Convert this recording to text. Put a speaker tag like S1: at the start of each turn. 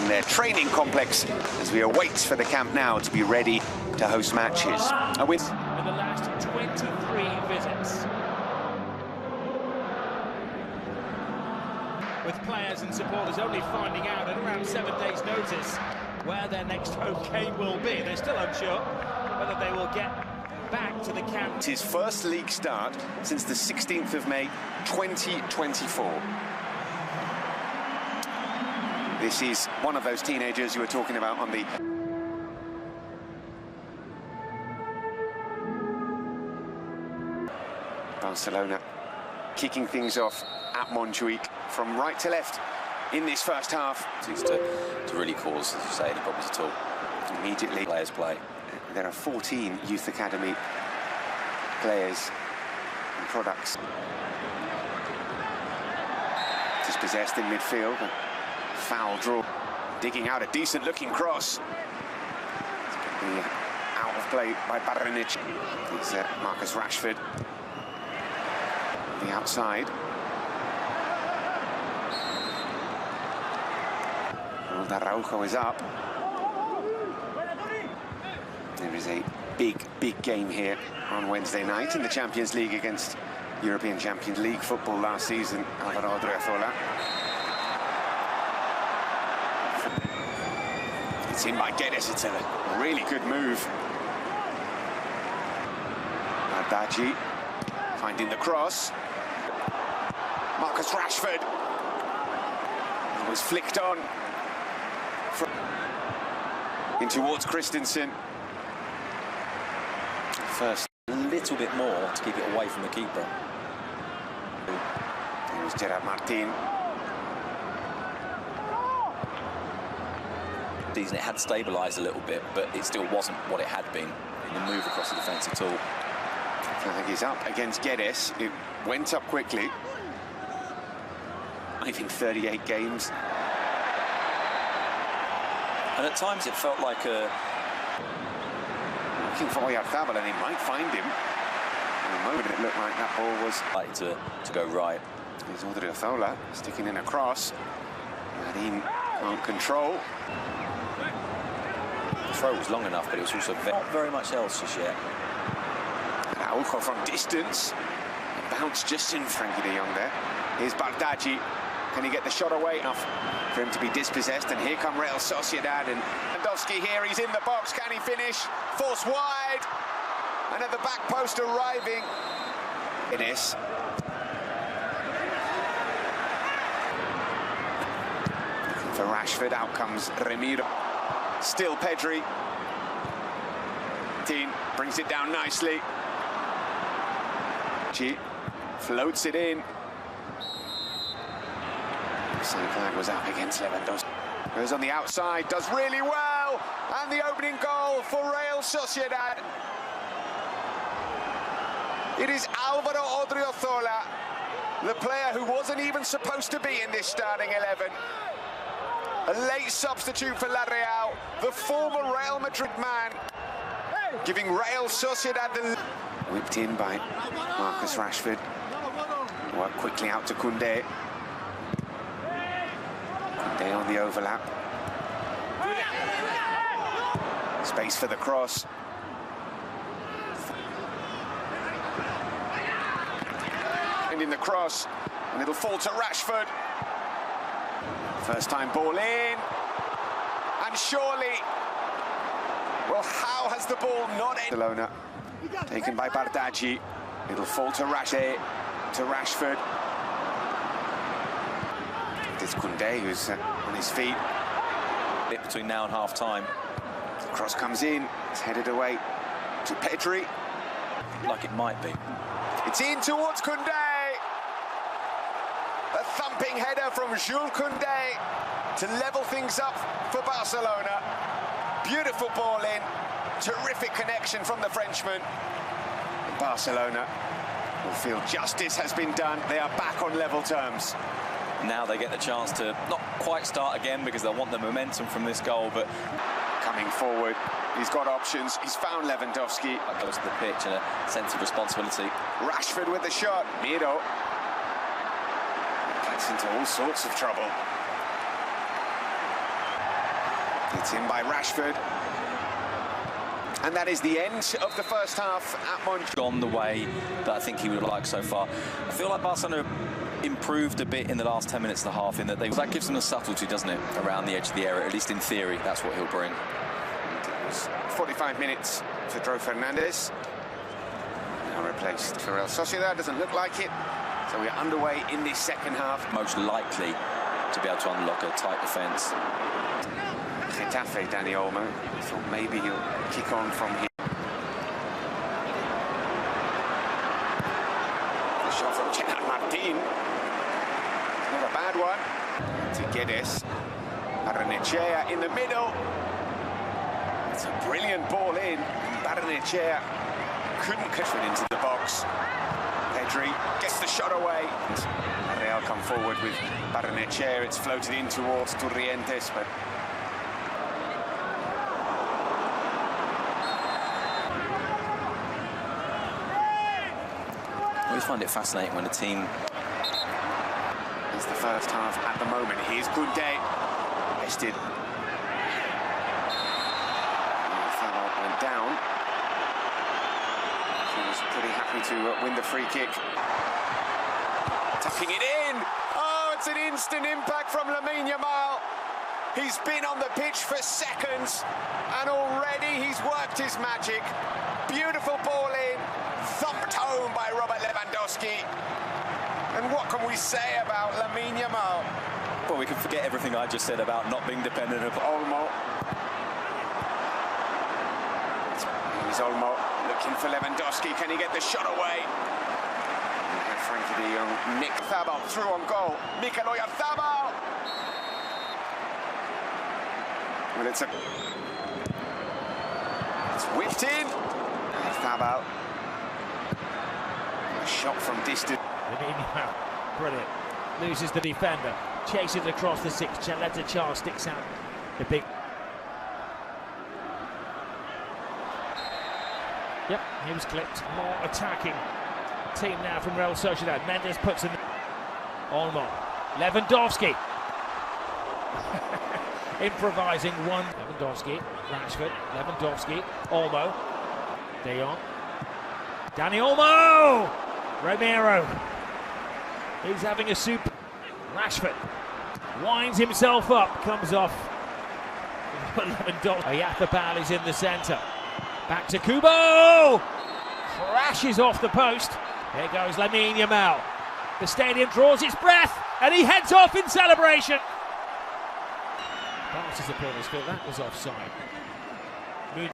S1: in their training complex as we await for the Camp Nou to be ready to host matches. A win
S2: in the last 23 visits. With players and supporters only finding out at around 7 days' notice where their next home game will be. They're still unsure whether they will get back to the camp.
S1: It's his first league start since the 16th of May, 2024. This is one of those teenagers you were talking about on the... Barcelona kicking things off at Montjuic from right to left in this first half.
S3: To really cause, as you say, any problems at all.
S1: Immediately,
S3: Players play.
S1: There are 14 youth academy players and products. Dispossessed in midfield, a foul draw, digging out a decent-looking cross. The out of play by Baranic. It's Marcus Rashford. The outside. Well, Araujo is up. There is a big game here on Wednesday night in the Champions League against European Champions League football last season. Odriozola. It's in by Guedes. It's a really good move. Adaji finding the cross. Marcus Rashford. It was flicked on. In towards Christensen.
S3: First, a little bit more to keep it away from the keeper.
S1: There's Gerard Martin.
S3: It had stabilised a little bit, but it still wasn't what it had been in the move across the defence at all.
S1: I think he's up against Guedes. It went up quickly. I think 38 games.
S3: And at times it felt like a...
S1: Looking for Oyarzabal, and he might find him. In a moment it looked like that ball was...
S3: like to go right.
S1: There's Odriozola sticking in a cross. Marin can't control.
S3: The throw was long enough, but it was also not very much else just yet.
S1: Araujo from distance. Bounce just in Frankie de Jong there. Here's Bardghji. Can he get the shot away enough for him to be dispossessed? And here come Real Sociedad, and Lewandowski here, he's in the box. Can he finish? Force wide, and at the back post arriving. It is. Looking for Rashford, out comes Remiro. Still Pedri. Dean brings it down nicely. G floats it in. Same flag was up against Lewandowski. Goes on the outside, does really well, and the opening goal for Real Sociedad. It is Álvaro Odriozola, the player who wasn't even supposed to be in this starting 11. A late substitute for La Real, the former Real Madrid man, giving Real Sociedad the... Whipped in by Marcus Rashford. Worked quickly out to Kounde. Kounde on the overlap. Space for the cross. And in the cross, and it'll fall to Rashford. First time ball in. And surely, well, how has the ball not ended? Barcelona, taken by Bardghji. It'll fall to Rashford. It's Kounde who's on his feet.
S3: Between now and half-time.
S1: The cross comes in, it's headed away to Pedri.
S3: Like it might be.
S1: It's in towards Kounde. A thumping header from Jules Kounde to level things up for Barcelona. Beautiful ball in, terrific connection from the Frenchman. And Barcelona will feel justice has been done. They are back on level terms.
S3: Now they get the chance to not quite start again because they'll want the momentum from this goal, but...
S1: Coming forward, he's got options. He's found Lewandowski.
S3: That goes to the pitch and a sense of responsibility.
S1: Rashford with the shot. Miro gets into all sorts of trouble. It's in by Rashford. And that is the end of the first half at Montjuic.
S3: Gone the way that I think he would have liked so far. I feel like Barcelona improved a bit in the last 10 minutes of the half in that that gives them a subtlety, doesn't it, around the edge of the area, at least in theory. That's what he'll bring.
S1: It was 45 minutes for Dro Fernandez. Now replaced for El Sociedad, doesn't look like it. So we're underway in this second half.
S3: Most likely to be able to unlock a tight defence.
S1: Getafe, Dani Olmo. Thought maybe he'll kick on from here. The shot from Gerard Martin. Not a bad one. To Guedes. Barrenechea in the middle. It's a brilliant ball in. Barrenechea couldn't catch it into the box. Pedri gets the shot away. Real come forward with Barrenechea. It's floated in towards Turrientes, but
S3: I always find it fascinating when a team...
S1: It's the first half at the moment. Here's Kounde. Bested. Foul went down. He was pretty happy to win the free kick. Tucking it in. Oh, it's an instant impact from Lamine Yamal. He's been on the pitch for seconds, and already he's worked his magic. Beautiful ball in, thumped home by Robert Lewandowski. And what can we say about Lamine Yamal?
S3: Well, we can forget everything I just said about not being dependent upon
S1: Olmo. Here's Olmo looking for Lewandowski. Can he get the shot away? And Frankie de Jong, Nick Thabal through on goal. Mikel Oyarzabal. Well, it's whipped in. Thabal. A shot from distance.
S2: Brilliant. Loses the defender. Chases across the six. Chaleta Charles sticks out the big. Yep, he was clipped. More attacking team now from Real Sociedad. Mendes puts in Olmo. Lewandowski. Improvising one. Lewandowski, Rashford, Lewandowski, Olmo, De Jong, Dani Olmo, Romero. He's having a super. Rashford winds himself up, comes off. Lewandowski. Oyarzabal is in the centre. Back to Kubo. Crashes off the post. Here goes Lamine Yamal. The stadium draws its breath, and he heads off in celebration. Barca's supporters feel that was offside.